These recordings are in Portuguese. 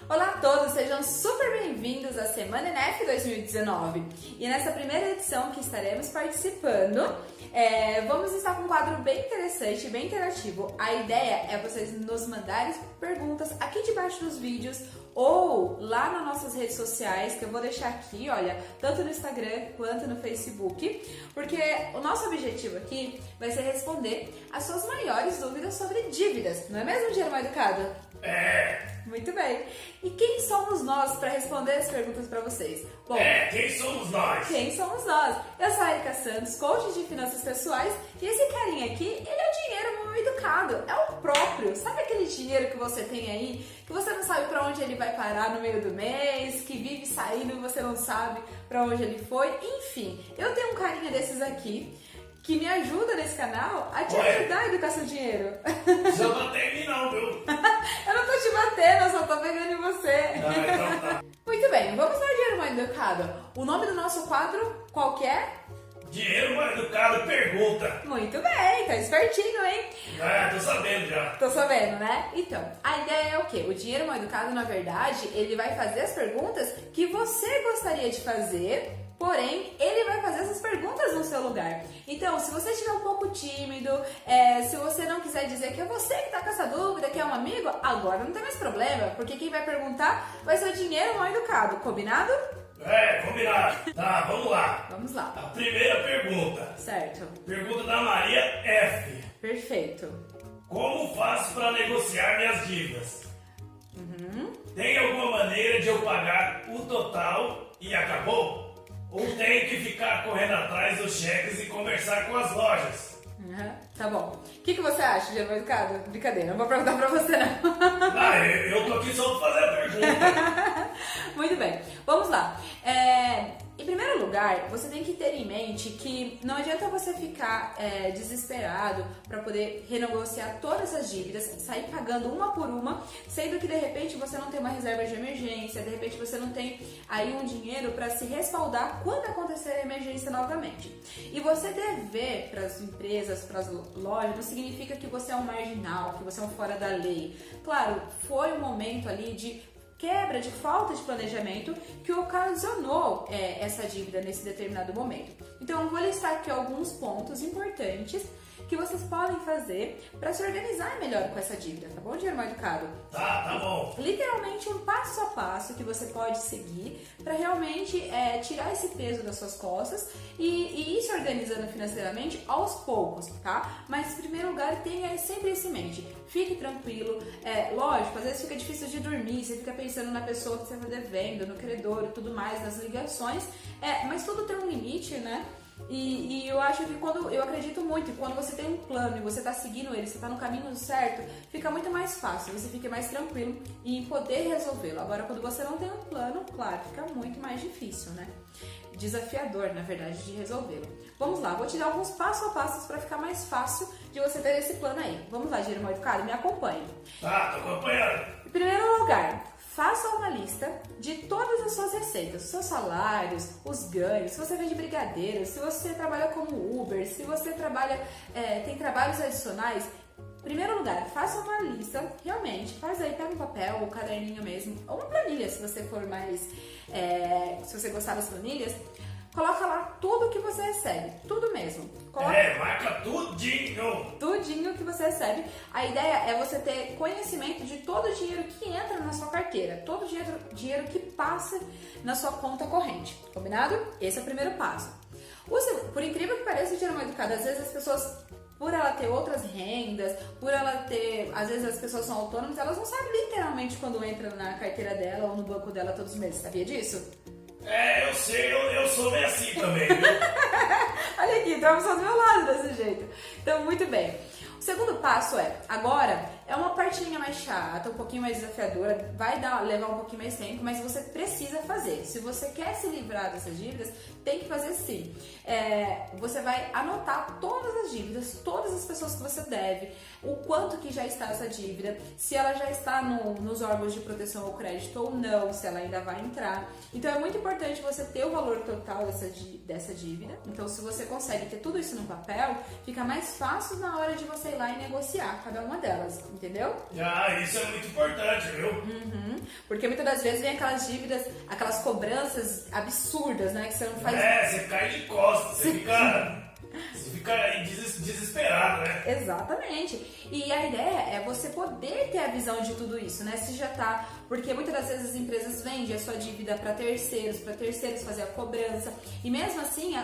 Olá a todos, sejam super bem-vindos à Semana NF 2019. E nessa primeira edição que estaremos participando, vamos estar com um quadro bem interessante, bem interativo. A ideia é vocês nos mandarem perguntas aqui debaixo dos vídeos ou lá nas nossas redes sociais, que eu vou deixar aqui, olha, tanto no Instagram quanto no Facebook, porque o nosso objetivo aqui vai ser responder as suas maiores dúvidas sobre dívidas, não é mesmo, Dinheiro Mal Educado? Muito bem. E quem somos nós para responder as perguntas para vocês? Bom, quem somos nós? Quem somos nós? Eu sou a Erika Santos, coach de finanças pessoais, e esse carinha aqui, ele é o dinheiro mal educado, é o próprio. Sabe aquele dinheiro que você tem aí, que você não sabe para onde ele vai parar no meio do mês, que vive saindo e você não sabe para onde ele foi? Enfim, eu tenho um carinha desses aqui, que me ajuda nesse canal a te ajudar a educar seu dinheiro. Não bater em mim não, viu? Eu não tô te batendo, eu só tô pegando em você. Então tá. Muito bem, vamos ao Dinheiro Mal Educado. O nome do nosso quadro, qual que é? Dinheiro Mal Educado pergunta. Muito bem, tá espertinho, hein? Tô sabendo já. Tô sabendo, né? Então, a ideia é o quê? O Dinheiro Mal Educado, na verdade, ele vai fazer as perguntas que você gostaria de fazer, porém, ele vai fazer essas perguntas no seu lugar. Então, se você estiver um pouco tímido, se você não quiser dizer que é você que tá com essa dúvida, que é um amigo, agora não tem mais problema, porque quem vai perguntar vai ser o Dinheiro Mal Educado, combinado? Combinado. Tá, vamos lá. Vamos lá. A primeira pergunta. Certo. Pergunta da Maria F. Perfeito. Como faço para negociar minhas dívidas? Tem alguma maneira de eu pagar o total e acabou? Ou tenho que ficar correndo atrás dos cheques e conversar com as lojas? Tá bom. O que você acha, Dinheiro Mal Educado? Brincadeira, não vou perguntar pra você, não. Eu tô aqui só pra fazer a pergunta. Muito bem, vamos lá. Em primeiro lugar, você tem que ter em mente que não adianta você ficar desesperado para poder renegociar todas as dívidas, sair pagando uma por uma, sendo que de repente você não tem uma reserva de emergência, de repente você não tem aí um dinheiro para se respaldar quando acontecer a emergência novamente. E você dever para as empresas, para as lojas, não significa que você é um marginal, que você é um fora da lei. Claro, foi um momento ali de quebra, de falta de planejamento que ocasionou essa dívida nesse determinado momento. Então, eu vou listar aqui alguns pontos importantes que vocês podem fazer para se organizar melhor com essa dívida, tá bom, Dinheiro Mal Educado? Tá bom. Literalmente um passo a passo que você pode seguir para realmente tirar esse peso das suas costas e ir se organizando financeiramente aos poucos, tá? Mas em primeiro lugar, tenha sempre isso em mente. Fique tranquilo. Lógico, às vezes fica difícil de dormir, você fica pensando na pessoa que você está devendo, no credor e tudo mais, nas ligações, mas tudo tem um limite, né? E eu acho que eu acredito muito que quando você tem um plano e você está seguindo ele, você está no caminho certo, fica muito mais fácil, você fica mais tranquilo em poder resolvê-lo. Agora, quando você não tem um plano, claro, fica muito mais difícil, né? Desafiador, na verdade, de resolvê-lo. Vamos lá, vou te dar alguns passo a passos para ficar mais fácil de você ter esse plano aí. Vamos lá, Dinheiro Mal Educado, me acompanhe. Tá, tô acompanhando. Em primeiro lugar, faça uma lista de todas as suas receitas, os seus salários, os ganhos, se você vende brigadeiro, se você trabalha como Uber, se você trabalha, tem trabalhos adicionais. Em primeiro lugar, faça uma lista, realmente, faz aí, pega um papel, um caderninho mesmo, ou uma planilha, se você for mais, se você gostar das planilhas, coloca lá tudo que você recebe, tudo mesmo. Marca tudinho. Tudinho que você recebe. A ideia é você ter conhecimento de todo o dinheiro que entra na sua carteira, todo o dinheiro que passa na sua conta corrente, combinado? Esse é o primeiro passo. Por incrível que pareça, o Dinheiro Mal Educado, às vezes as pessoas, por ela ter outras rendas, por ela ter, às vezes as pessoas são autônomas, elas não sabem literalmente quando entra na carteira dela ou no banco dela todos os meses, sabia disso? Eu sei, eu sou bem assim também, viu? Olha aqui, então você do meu lado desse jeito. Então, muito bem. O segundo passo agora é uma partinha mais chata, um pouquinho mais desafiadora, vai levar um pouquinho mais tempo, mas você precisa fazer. Se você quer se livrar dessas dívidas, tem que fazer sim. Você vai anotar todas as dívidas, todas as pessoas que você deve, o quanto que já está essa dívida, se ela já está nos órgãos de proteção ao crédito ou não, se ela ainda vai entrar. Então é muito importante você ter o valor total dessa dívida. Então, se você consegue ter tudo isso no papel, fica mais fácil na hora de você ir lá e negociar cada uma delas, entendeu? Isso é muito importante, viu? Porque muitas das vezes vem aquelas dívidas, aquelas cobranças absurdas, né? Que você não faz. Você cai de costas, você fica aí desesperado, né? Exatamente. E a ideia é você poder ter a visão de tudo isso, né? Se já tá. Porque muitas das vezes as empresas vendem a sua dívida para terceiros fazer a cobrança. E mesmo assim,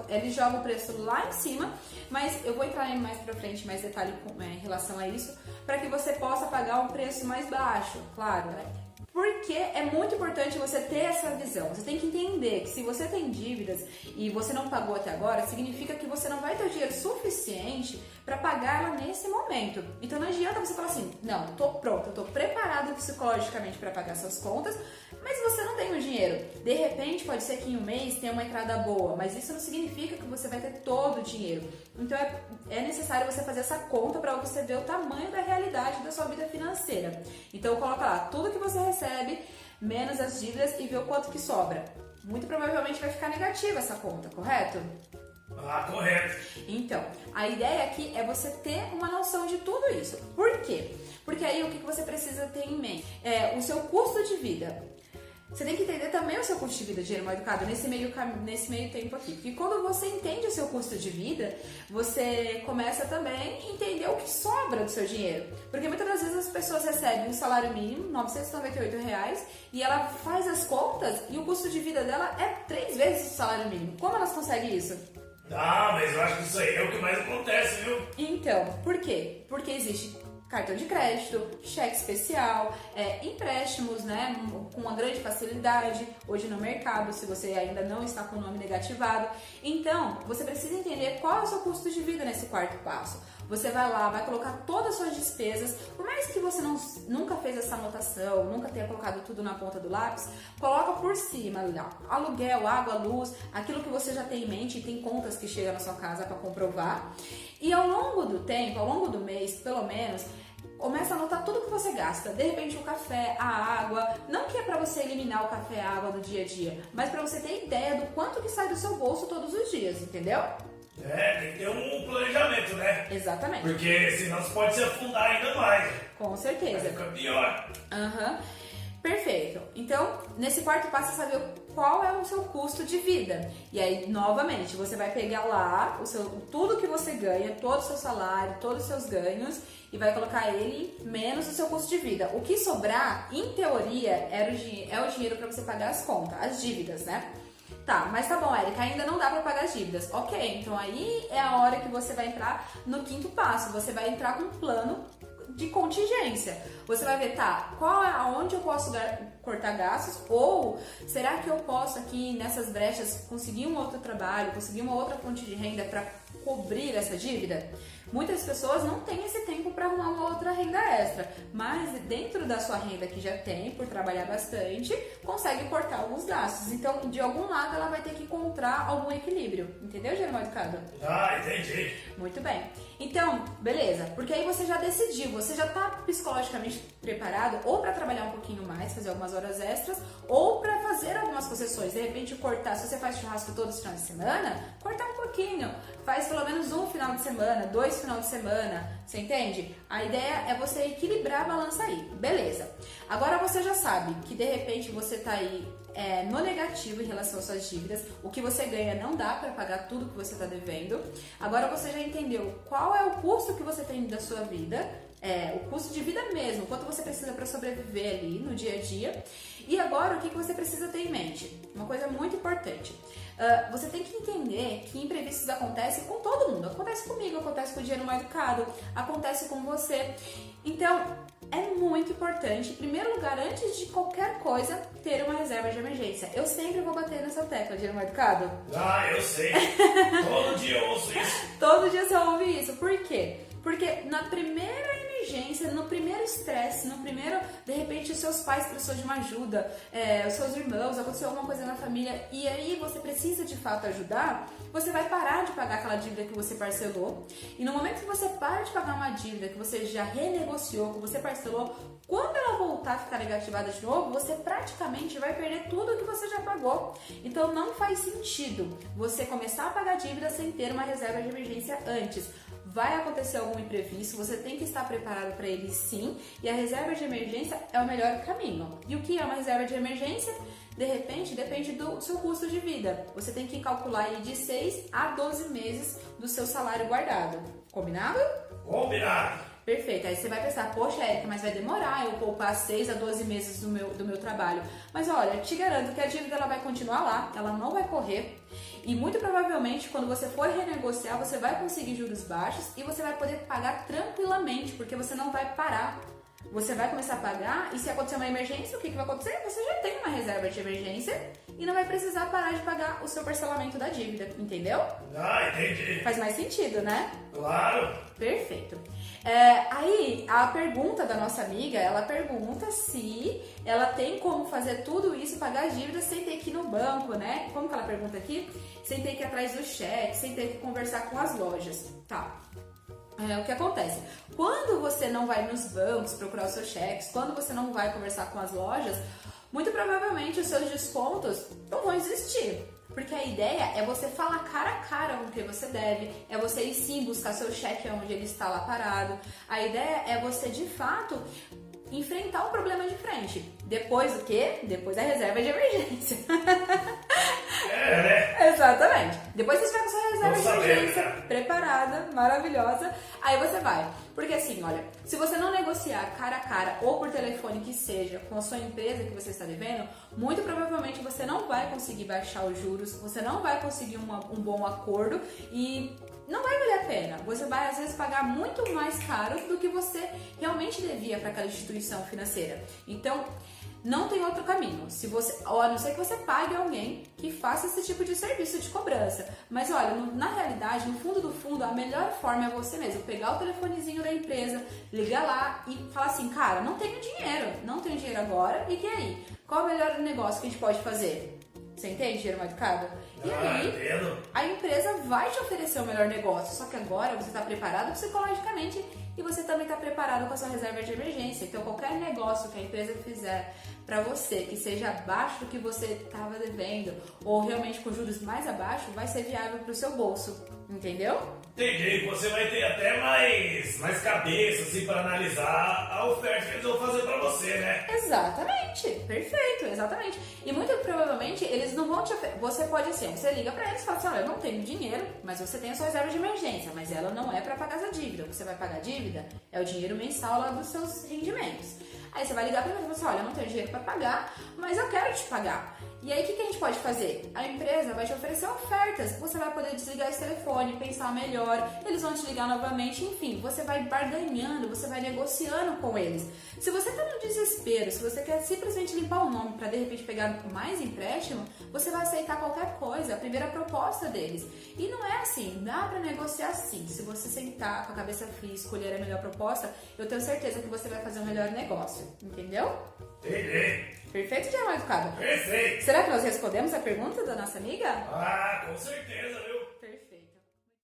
eles jogam o preço lá em cima, mas eu vou entrar mais pra frente, mais detalhe em relação a isso, para que você possa pagar um preço mais baixo, claro, né? Porque é muito importante você ter essa visão. Você tem que entender que se você tem dívidas e você não pagou até agora, significa que você não vai ter o dinheiro suficiente para pagar ela nesse momento. Então não adianta você falar assim, não, tô pronto, eu tô preparado psicologicamente para pagar suas contas, mas você não tem o dinheiro. De repente pode ser que em um mês tenha uma entrada boa, mas isso não significa que você vai ter todo o dinheiro. Então é necessário você fazer essa conta para você ver o tamanho da realidade da sua vida financeira. Então coloca lá tudo que você recebe, menos as dívidas e vê o quanto que sobra. Muito provavelmente vai ficar negativa essa conta, correto? Ah, correto. Então, a ideia aqui é você ter uma noção de tudo isso. Por quê? Porque aí o que você precisa ter em mente? O seu custo de vida. Você tem que entender também o seu custo de vida, dinheiro mal educado, nesse meio tempo aqui. Porque quando você entende o seu custo de vida, você começa também a entender o que sobra do seu dinheiro. Porque muitas das vezes as pessoas recebem um salário mínimo, R$ 998, e ela faz as contas e o custo de vida dela é 3 vezes o salário mínimo. Como elas conseguem isso? Ah, mas eu acho que isso aí é o que mais acontece, viu? Então, por quê? Porque existe cartão de crédito, cheque especial, empréstimos, né, com uma grande facilidade hoje no mercado, se você ainda não está com o nome negativado. Então, você precisa entender qual é o seu custo de vida nesse quarto passo. Você vai lá, vai colocar todas as suas despesas, por mais que você nunca fez essa anotação, nunca tenha colocado tudo na ponta do lápis, coloca por cima, aluguel, água, luz, aquilo que você já tem em mente, e tem contas que chegam na sua casa para comprovar. E ao longo do tempo, ao longo do mês, pelo menos, começa a anotar tudo que você gasta. De repente o café, a água, não que é para você eliminar o café e a água do dia a dia, mas para você ter ideia do quanto que sai do seu bolso todos os dias, entendeu? Tem que ter um planejamento, né? Exatamente. Porque senão você pode se afundar ainda mais. Com certeza. Fica pior. Perfeito. Então, nesse quarto passo, você saber qual é o seu custo de vida. E aí, novamente, você vai pegar lá tudo que você ganha, todo o seu salário, todos os seus ganhos, e vai colocar ele menos o seu custo de vida. O que sobrar, em teoria, é o dinheiro para você pagar as contas, as dívidas, né? Tá, mas tá bom, Érica, ainda não dá pra pagar as dívidas. Ok, então aí é a hora que você vai entrar no 5º passo. Você vai entrar com um plano de contingência. Você vai ver, aonde eu posso cortar gastos, ou será que eu posso aqui nessas brechas conseguir um outro trabalho, conseguir uma outra fonte de renda para cobrir essa dívida? Muitas pessoas não têm esse tempo para arrumar uma outra renda extra, mas dentro da sua renda que já tem, por trabalhar bastante, consegue cortar alguns gastos. Então, de algum lado, ela vai ter que encontrar algum equilíbrio. Entendeu, dinheiro mal educado? Ah, entendi. Muito bem. Então, beleza, porque aí você já decidiu, você já tá psicologicamente preparado ou para trabalhar um pouquinho mais, fazer algumas horas extras, ou para fazer algumas concessões. De repente, cortar, se você faz churrasco todos os finais de semana, cortar um pouquinho. Faz pelo menos um final de semana, 2 final de semana, você entende? A ideia é você equilibrar a balança aí, beleza. Agora você já sabe que de repente você tá aí no negativo em relação às suas dívidas, o que você ganha não dá para pagar tudo que você está devendo. Agora você já entendeu qual é o custo que você tem da sua vida, o custo de vida mesmo, quanto você precisa para sobreviver ali no dia a dia. E agora o que você precisa ter em mente? Uma coisa muito importante. Você tem que entender que imprevistos acontecem com todo mundo. Acontece comigo, acontece com o dinheiro mal educado, acontece com você. Então, é muito importante, em primeiro lugar, antes de qualquer coisa, ter uma reserva de emergência. Eu sempre vou bater nessa tecla, dinheiro mal educado. Ah, eu sei. Todo dia eu ouço isso. Todo dia você ouve isso. Por quê? Porque na primeira emergência, no primeiro estresse, de repente os seus pais precisam de uma ajuda, os seus irmãos, aconteceu alguma coisa na família e aí você precisa de fato ajudar, você vai parar de pagar aquela dívida que você parcelou. E no momento que você para de pagar uma dívida que você já renegociou, que você parcelou, quando ela voltar a ficar negativada de novo, você praticamente vai perder tudo que você já pagou. Então não faz sentido você começar a pagar dívida sem ter uma reserva de emergência antes. vai acontecer algum imprevisto, você tem que estar preparado para ele sim, e a reserva de emergência é o melhor caminho. E o que é uma reserva de emergência? De repente, depende do seu custo de vida. Você tem que calcular aí de 6 a 12 meses do seu salário guardado. Combinado? Combinado. Perfeito. Aí você vai pensar, poxa, Érica, mas vai demorar eu poupar 6 a 12 meses do meu trabalho. Mas olha, te garanto que a dívida ela vai continuar lá, ela não vai correr. E muito provavelmente, quando você for renegociar, você vai conseguir juros baixos e você vai poder pagar tranquilamente, porque você não vai parar. Você vai começar a pagar e se acontecer uma emergência, o que vai acontecer? Você já tem uma reserva de emergência e não vai precisar parar de pagar o seu parcelamento da dívida, entendeu? Ah, entendi. Faz mais sentido, né? Claro. Perfeito. Aí, a pergunta da nossa amiga, ela pergunta se ela tem como fazer tudo isso, pagar as dívidas sem ter que ir no banco, né? Como que ela pergunta aqui? Sem ter que ir atrás do cheque, sem ter que conversar com as lojas. Tá. O que acontece? Quando você não vai nos bancos procurar os seus cheques, quando você não vai conversar com as lojas, muito provavelmente os seus descontos não vão existir. Porque a ideia é você falar cara a cara com o que você deve, é você ir sim buscar seu cheque onde ele está lá parado. A ideia é você, de fato, enfrentar o problema de frente. Depois do quê? Depois da reserva de emergência. Né? Exatamente. Depois você tiver com sua reserva de emergência Né? preparada, maravilhosa, aí você vai. Porque assim, olha, se você não negociar cara a cara ou por telefone que seja com a sua empresa que você está devendo, muito provavelmente você não vai conseguir baixar os juros, você não vai conseguir um bom acordo e não vai valer a pena. Você vai às vezes pagar muito mais caro do que você realmente devia para aquela instituição financeira. Então, não tem outro caminho. Se você, a não ser que você pague alguém que faça esse tipo de serviço de cobrança. Mas olha, na realidade, no fundo do fundo, a melhor forma é você mesmo pegar o telefonezinho da empresa, ligar lá e falar assim, cara, não tenho dinheiro agora, e aí? Qual é o melhor negócio que a gente pode fazer? Você entende, dinheiro mal educado? E aí, a empresa vai te oferecer o melhor negócio, só que agora você está preparado psicologicamente e você também está preparado com a sua reserva de emergência. Então, qualquer negócio que a empresa fizer para você, que seja abaixo do que você estava devendo, ou realmente com juros mais abaixo, vai ser viável para o seu bolso, entendeu? Entendi, você vai ter até mais cabeça assim, para analisar a oferta que eles vão fazer para você, né? Exatamente, perfeito, exatamente. E muito provavelmente eles não vão te oferecer. Você pode assim, você liga pra eles e fala assim, olha, eu não tenho dinheiro, mas você tem a sua reserva de emergência, mas ela não é pra pagar essa dívida. Você vai pagar a dívida, é o dinheiro mensal lá dos seus rendimentos. Aí você vai ligar pra eles e falar assim, olha, eu não tenho dinheiro pra pagar, mas eu quero te pagar. E aí o que a gente pode fazer? A empresa vai te oferecer ofertas, você vai poder desligar esse telefone, pensar melhor, eles vão te ligar novamente, enfim, você vai barganhando, você vai negociando com eles. Se você tá no desespero, se você quer simplesmente limpar o nome para de repente pegar mais empréstimo, você vai aceitar qualquer coisa, a primeira proposta deles. E não é assim, dá para negociar sim. Se você sentar com a cabeça fria e escolher a melhor proposta, eu tenho certeza que você vai fazer o melhor negócio, entendeu? Entendi. Perfeito, Diamante Educado? Perfeito. Será que nós respondemos a pergunta da nossa amiga? Ah, com certeza, viu?